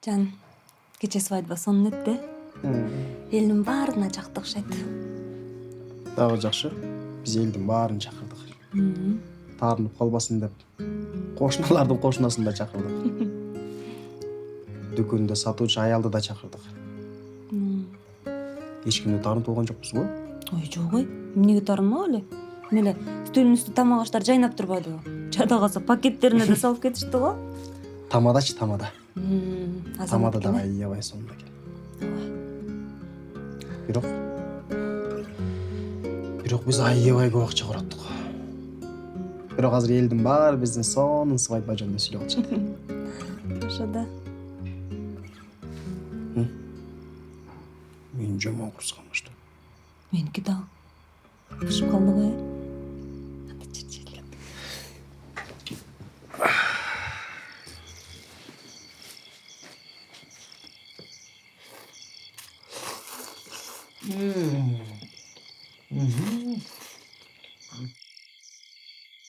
Жан, кече свадьба сонун өттү. Элдин баарына жакты окшойт. Дагы жакшы. Биз элдин баарын чакырдык. Таарынып калбасын деп кошуналардын кошунасын да чакырдык. Дүкөндө сатуучу аялды да чакырдык. Эч кимди таарынтып алган жокпуз го? Ой, жок ой. Эмнеге таарынмак эле? Эме стөлдүн үстү тамак аштар жайнап турбадыбы? Жада калса пакеттерине да салып кетишти го. Тамадачы тамада. Тамада Азамат дагы экен. аябай сонун экен. Ооба. Бирок биз аябай көп акча караттык. Бирок азыр элдин баары биздин сонун свадьба жөнүндө сүйлөп атышат. Ошо да. Мен жаман курскан башта. Меники дагы. Бышып калды го.